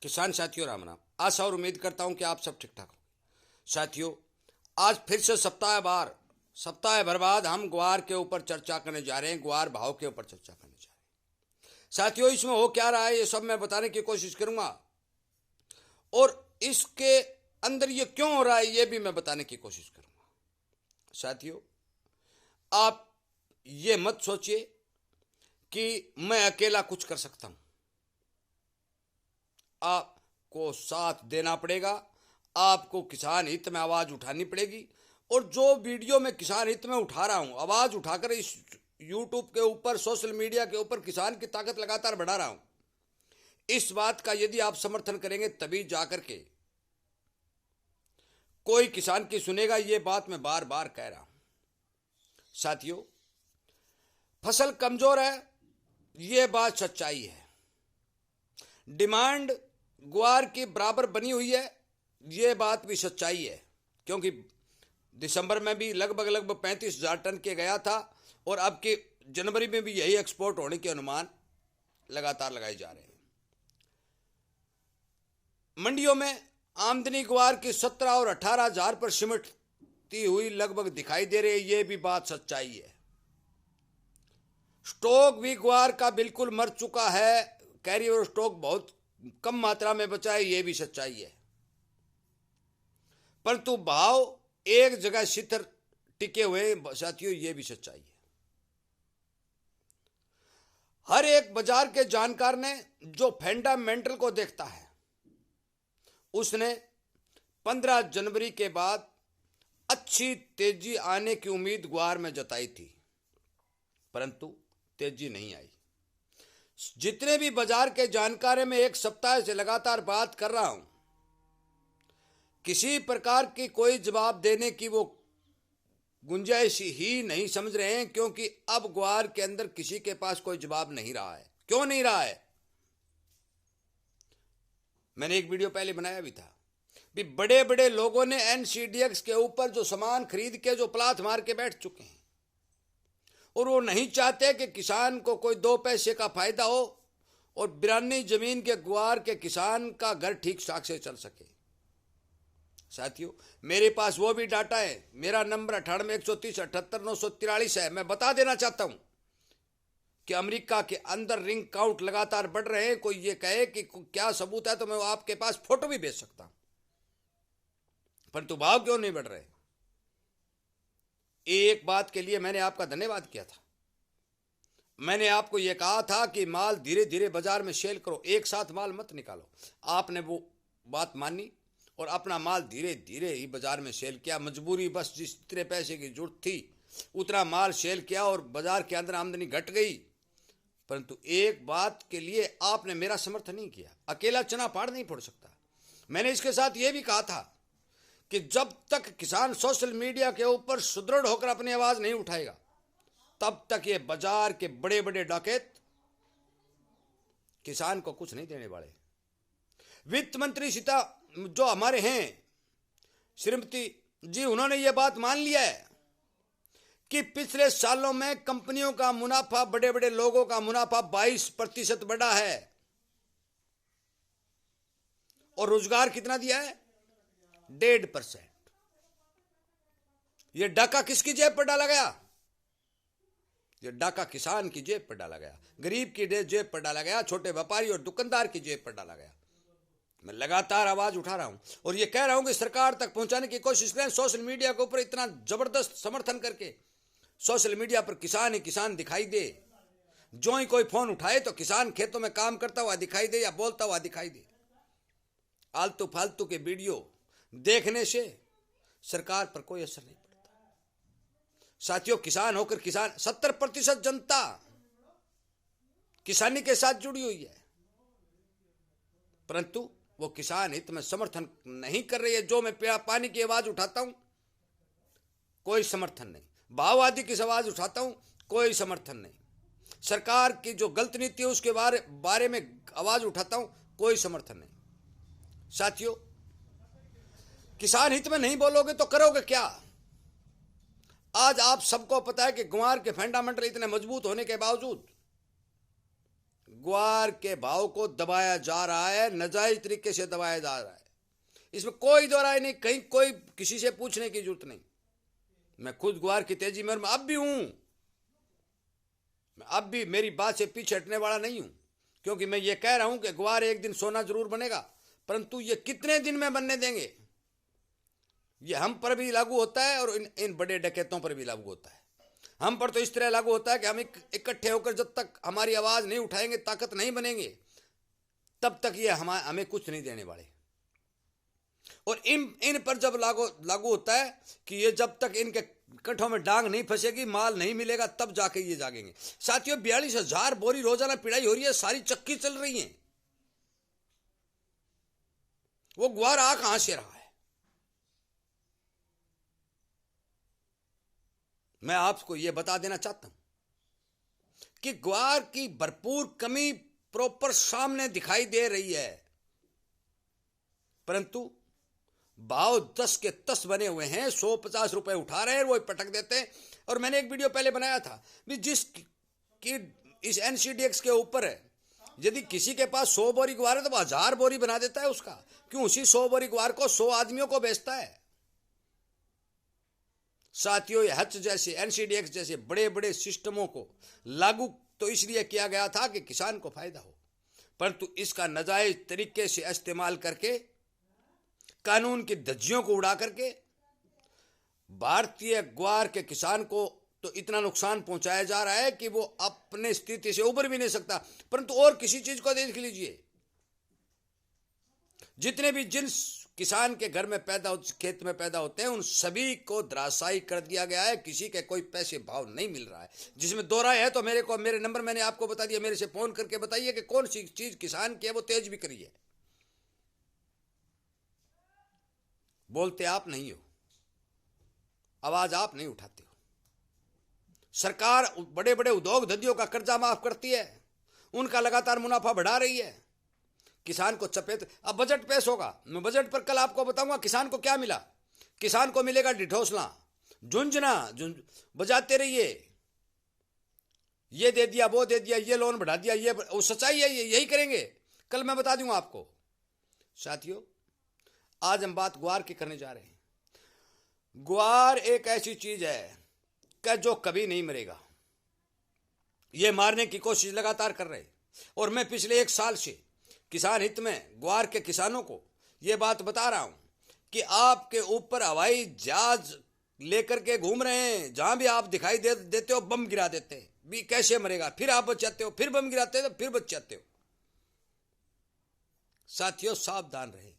किसान साथियों राम राम। आशा और उम्मीद करता हूं कि आप सब ठीक ठाक हो। साथियों, आज फिर से सप्ताह भर बाद हम ग्वार के ऊपर चर्चा करने जा रहे हैं, ग्वार भाव के ऊपर चर्चा करने जा रहे हैं। साथियों, इसमें हो क्या रहा है ये सब मैं बताने की कोशिश करूंगा, और इसके अंदर ये क्यों हो रहा है ये भी मैं बताने की कोशिश करूंगा। साथियों, आप ये मत सोचिए कि मैं अकेला कुछ कर सकता हूं। आपको साथ देना पड़ेगा, आपको किसान हित में आवाज उठानी पड़ेगी। और जो वीडियो मैं किसान हित में उठा रहा हूं, आवाज उठाकर इस यूट्यूब के ऊपर, सोशल मीडिया के ऊपर किसान की ताकत लगातार बढ़ा रहा हूं, इस बात का यदि आप समर्थन करेंगे तभी जाकर के कोई किसान की सुनेगा। ये बात मैं बार बार कह रहा हूं। साथियों, फसल कमजोर है, ये बात सच्चाई है। डिमांड ग्वार की बराबर बनी हुई है, ये बात भी सच्चाई है, क्योंकि दिसंबर में भी लगभग 35,000 टन के गया था, और अब के जनवरी में भी यही एक्सपोर्ट होने के अनुमान लगातार लगाए जा रहे हैं। मंडियों में आमदनी ग्वार की 17 और 18,000 पर सिमटती हुई लगभग दिखाई दे रही है, ये भी बात सच्चाई है। स्टॉक भी ग्वार का बिल्कुल मर चुका है, कैरियर स्टॉक बहुत कम मात्रा में बचा है, यह भी सच्चाई है। परंतु भाव एक जगह स्थिर टिके हुए साथियों, यह भी सच्चाई है। हर एक बाजार के जानकार ने जो फंडामेंटल को देखता है, उसने 15 जनवरी के बाद अच्छी तेजी आने की उम्मीद ग्वार में जताई थी, परंतु तेजी नहीं आई। जितने भी बाजार के जानकार में एक सप्ताह से लगातार बात कर रहा हूं, किसी प्रकार की कोई जवाब देने की वो गुंजाइश ही नहीं समझ रहे हैं, क्योंकि अब ग्वार के अंदर किसी के पास कोई जवाब नहीं रहा है। क्यों नहीं रहा है? मैंने एक वीडियो पहले बनाया भी था। भी बड़े बड़े लोगों ने एनसीडीएक्स के ऊपर जो सामान खरीद के जो प्लाथ मार के बैठ चुके हैं, और वो नहीं चाहते कि किसान को कोई 2 पैसे का फायदा हो और बिरानी जमीन के ग्वार के किसान का घर ठीक ठाक से चल सके। साथियों, मेरे पास वो भी डाटा है। मेरा नंबर 98,130,78,943 है। मैं बता देना चाहता हूं कि अमेरिका के अंदर रिंग काउंट लगातार बढ़ रहे हैं। कोई ये कहे कि क्या सबूत है तो मैं आपके पास फोटो भी भेज सकता हूं, परंतु भाव क्यों नहीं बढ़ रहे? एक बात के लिए मैंने आपका धन्यवाद किया था। मैंने आपको यह कहा था कि माल धीरे धीरे बाजार में सेल करो, एक साथ माल मत निकालो। आपने वो बात मानी और अपना माल धीरे धीरे ही बाजार में सेल किया। मजबूरी बस, जितने पैसे की जरूरत थी उतना माल सेल किया और बाजार के अंदर आमदनी घट गई। परंतु एक बात के लिए आपने मेरा समर्थन नहीं किया। अकेला चना पाड़ नहीं फोड़ सकता। मैंने इसके साथ यह भी कहा था कि जब तक किसान सोशल मीडिया के ऊपर सुदृढ़ होकर अपनी आवाज नहीं उठाएगा, तब तक ये बाजार के बड़े बड़े डकैत किसान को कुछ नहीं देने वाले। वित्त मंत्री सीता जो हमारे हैं, श्रीमती जी, उन्होंने ये बात मान लिया है कि पिछले सालों में कंपनियों का मुनाफा, बड़े बड़े लोगों का मुनाफा 22% बढ़ा है, और रोजगार कितना दिया है? 1.5%। यह डाका किसकी जेब पर डाला गया? यह डाका किसान की जेब पर डाला गया, गरीब की जेब पर डाला गया, छोटे व्यापारी और दुकानदार की जेब पर डाला गया। मैं लगातार आवाज उठा रहा हूं और यह कह रहा हूं कि सरकार तक पहुंचाने की कोशिश करें। सोशल मीडिया के ऊपर इतना जबरदस्त समर्थन करके सोशल मीडिया पर किसान ही किसान दिखाई दे। जो ही कोई फोन उठाए तो किसान खेतों में काम करता हुआ दिखाई दे या बोलता हुआ दिखाई दे। आलतू फालतू के वीडियो देखने से सरकार पर कोई असर नहीं पड़ता। साथियों, किसान होकर किसान, 70% जनता किसानी के साथ जुड़ी हुई है, परंतु वो किसान हित में समर्थन नहीं कर रही है। जो मैं पानी की आवाज उठाता हूं, कोई समर्थन नहीं। भाव आदि की आवाज उठाता हूं, कोई समर्थन नहीं। सरकार की जो गलत नीति है उसके बारे में आवाज उठाता हूं, कोई समर्थन नहीं। साथियों, किसान हित में नहीं बोलोगे तो करोगे क्या? आज आप सबको पता है कि ग्वार के फंडामेंटल इतने मजबूत होने के बावजूद ग्वार के भाव को दबाया जा रहा है, नाजायज तरीके से दबाया जा रहा है। इसमें कोई दो राय नहीं, कहीं कोई किसी से पूछने की जरूरत नहीं। मैं खुद ग्वार की तेजी में अब भी हूं, मैं अब भी मेरी बात से पीछे हटने वाला नहीं हूं, क्योंकि मैं ये कह रहा हूं कि ग्वार एक दिन सोना जरूर बनेगा, परंतु ये कितने दिन में बनने देंगे, ये हम पर भी लागू होता है और इन बड़े डकैतों पर भी लागू होता है। हम पर तो इस तरह लागू होता है कि हम इकट्ठे होकर जब तक हमारी आवाज नहीं उठाएंगे, ताकत नहीं बनेंगे, तब तक ये हमें कुछ नहीं देने वाले। और इन पर जब लागू होता है कि ये जब तक इनके कंठों में डांग नहीं फंसेगी, माल नहीं मिलेगा, तब जाके ये जागेंगे। साथियों, 42,000 बोरी रोजाना पिड़ाई हो रही है, सारी चक्की चल रही है। वो ग्वार आ कहां से रहा है? मैं आपको यह बता देना चाहता हूं कि ग्वार की भरपूर कमी प्रॉपर सामने दिखाई दे रही है, परंतु भाव 10 के 10 बने हुए हैं। 150 रुपए उठा रहे हैं, वो पटक देते हैं। और मैंने एक वीडियो पहले बनाया था भी, जिस की इस एनसीडीएक्स के ऊपर है, यदि किसी के पास 100 बोरी ग्वार है तो 1000 बोरी बना देता है उसका। क्यों? उसी 100 बोरी ग्वार को 100 आदमियों को बेचता है। साथियों, ये हच जैसे एनसीडीएक्स जैसे बड़े बड़े सिस्टमों को लागू तो इसलिए किया गया था कि किसान को फायदा हो, परंतु इसका नाजायज तरीके से इस्तेमाल करके, कानून की धज्जियों को उड़ा करके भारतीय ग्वार के किसान को तो इतना नुकसान पहुंचाया जा रहा है कि वो अपने स्थिति से उबर भी नहीं सकता। परंतु और किसी चीज को देख लीजिए, जितने भी जिन्स किसान के घर में खेत में पैदा होते हैं, उन सभी को धराशायी कर दिया गया है। किसी के कोई पैसे भाव नहीं मिल रहा है। जिसमें दो राय है तो मेरे नंबर मैंने आपको बता दिया, मेरे से फोन करके बताइए कि कौन सी चीज किसान की है, वो तेज भी करिए। बोलते आप नहीं हो, आवाज आप नहीं उठाते हो। सरकार बड़े बड़े उद्योग धंधियों का कर्जा माफ करती है, उनका लगातार मुनाफा बढ़ा रही है, किसान को चपेट। अब बजट पेश होगा, मैं बजट पर कल आपको बताऊंगा किसान को क्या मिला। किसान को मिलेगा ढिढोसला, झुंझुना बजाते रहिए, ये दे दिया, वो दे दिया, ये लोन बढ़ा दिया, ये वो सच्चाई है, यही करेंगे। कल मैं बता दूंगा आपको। साथियों, आज हम बात ग्वार की करने जा रहे हैं। ग्वार एक ऐसी चीज है कि जो कभी नहीं मरेगा। ये मारने की कोशिश लगातार कर रहे हैं, और मैं पिछले 1 साल से किसान हित में ग्वार के किसानों को यह बात बता रहा हूं कि आपके ऊपर हवाई जहाज लेकर के घूम रहे हैं, जहां भी आप दिखाई देते हो बम गिरा देते हैं। भी कैसे मरेगा? फिर आप बच जाते हो, फिर बम गिराते हो, फिर बच जाते हो। साथियों, सावधान रहे,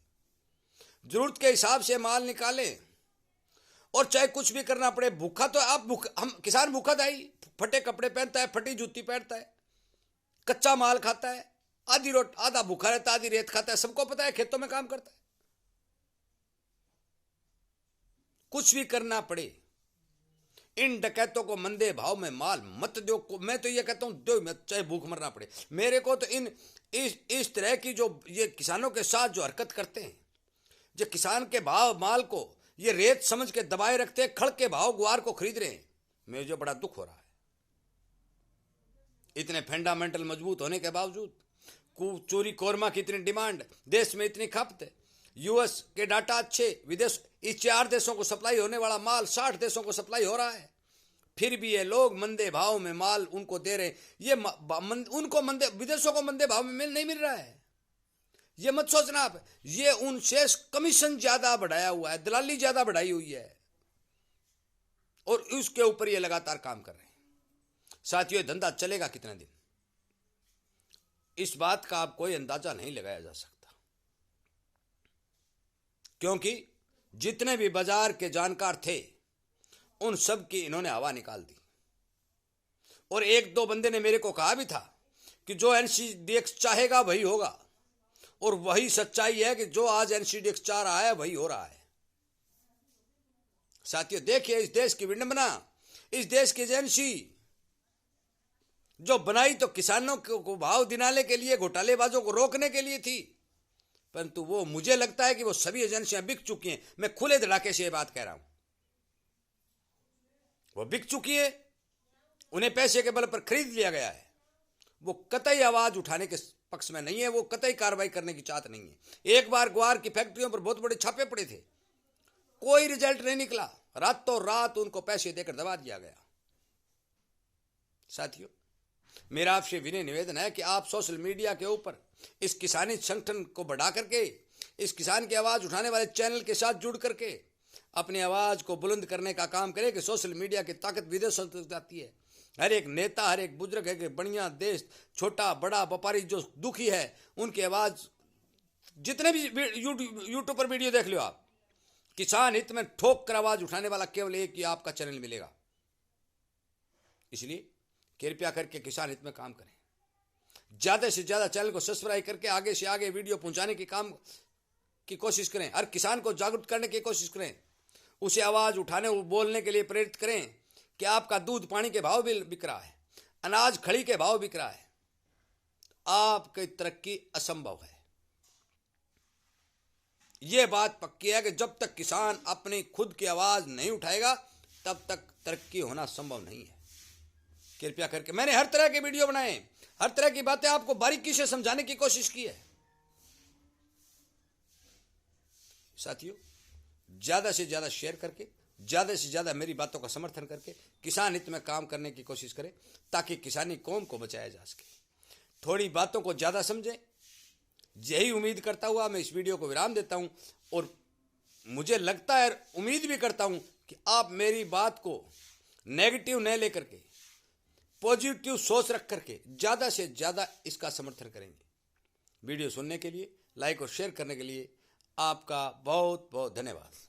जरूरत के हिसाब से माल निकालें, और चाहे कुछ भी करना पड़े। भूखा तो हम किसान भूखा था ही, फटे कपड़े पहनता है, फटी जूती पहनता है, कच्चा माल खाता है, आधा भूखा रहता है, आधी रेत खाता है, सबको पता है, खेतों में काम करता है। कुछ भी करना पड़े, इन डकैतों को मंदे भाव में माल मत दो। मैं तो ये कहता हूं, दो मत, चाहे भूख मरना पड़े। मेरे को तो इस तरह की जो ये किसानों के साथ जो हरकत करते हैं, जो किसान के भाव माल को ये रेत समझ के दबाए रखते हैं, खड़ के भाव ग्वार को खरीद रहे हैं, मुझे बड़ा दुख हो रहा है। इतने फंडामेंटल मजबूत होने के बावजूद चोरी कोरमा की इतनी डिमांड, देश में इतनी खपत, यूएस के डाटा अच्छे, विदेश इस 4 देशों को सप्लाई होने वाला माल 60 देशों को सप्लाई हो रहा है, फिर भी ये लोग मंदे भाव में माल उनको दे रहे हैं। ये उनको विदेशों को मंदे भाव में नहीं मिल रहा है। ये मत सोचना आप, ये उनसे कमीशन ज्यादा बढ़ाया हुआ है, दलाली ज्यादा बढ़ाई हुई है, और उसके ऊपर ये लगातार काम कर रहे हैं। साथियों, धंधा चलेगा कितने दिन, इस बात का आप कोई अंदाजा नहीं लगाया जा सकता, क्योंकि जितने भी बाजार के जानकार थे, उन सब की इन्होंने हवा निकाल दी। और 1-2 बंदे ने मेरे को कहा भी था कि जो एनसीडीएक्स चाहेगा वही होगा, और वही सच्चाई है कि जो आज एनसीडीएक्स चाह रहा है वही हो रहा है। साथियों, देखिए इस देश की विडंबना, इस देश की एजेंसी जो बनाई तो किसानों को भाव दिलाने के लिए, घोटालेबाजों को रोकने के लिए थी, परंतु वो मुझे लगता है कि वो सभी एजेंसियां बिक चुकी हैं। मैं खुले धड़ाके से ये बात कह रहा हूं, वो बिक चुकी है, उन्हें पैसे के बल पर खरीद लिया गया है, वो कतई आवाज उठाने के पक्ष में नहीं है, वो कतई कार्रवाई करने की चाहत नहीं है। एक बार ग्वार की फैक्ट्रियों पर बहुत बड़े छापे पड़े थे, कोई रिजल्ट नहीं निकला, रातों रात उनको पैसे देकर दबा दिया गया। साथियों, मेरा आपसे विनय निवेदन है कि आप सोशल मीडिया के ऊपर इस किसानी संगठन को बढ़ा करके, इस किसान की आवाज उठाने वाले चैनल के साथ जुड़ करके अपनी आवाज को बुलंद करने का काम करें कि सोशल मीडिया की ताकत विदेशों तक जाती है। हर एक नेता, हर एक बुजुर्ग है कि बढ़िया देश, छोटा बड़ा व्यापारी जो दुखी है, उनकी आवाज, जितने भी यूट्यूब पर वीडियो देख लो आप, किसान हित में ठोक कर आवाज उठाने वाला केवल एक ही आपका चैनल मिलेगा। इसलिए कृपया करके किसान हित में काम करें, ज्यादा से ज्यादा चैनल को सब्सक्राइब करके आगे से आगे वीडियो पहुंचाने की काम की कोशिश करें, हर किसान को जागरूक करने की कोशिश करें, उसे आवाज उठाने और बोलने के लिए प्रेरित करें कि आपका दूध पानी के भाव भी बिक रहा है, अनाज खड़ी के भाव बिक रहा है, आपकी तरक्की असंभव है। यह बात पक्की है कि जब तक किसान अपनी खुद की आवाज नहीं उठाएगा तब तक तरक्की होना संभव नहीं है। कृपया करके मैंने हर तरह के वीडियो बनाए, हर तरह की बातें आपको बारीकी से समझाने की कोशिश की है। साथियों, ज्यादा से ज्यादा शेयर करके, ज्यादा से ज्यादा मेरी बातों का समर्थन करके किसान हित में काम करने की कोशिश करें ताकि किसानी कौम को बचाया जा सके। थोड़ी बातों को ज्यादा समझें, यही उम्मीद करता हुआ मैं इस वीडियो को विराम देता हूं। और मुझे लगता है, उम्मीद भी करता हूं कि आप मेरी बात को नेगेटिव न लेकर के पॉजिटिव सोच रख करके ज्यादा से ज्यादा इसका समर्थन करेंगे। वीडियो सुनने के लिए, लाइक और शेयर करने के लिए आपका बहुत बहुत धन्यवाद।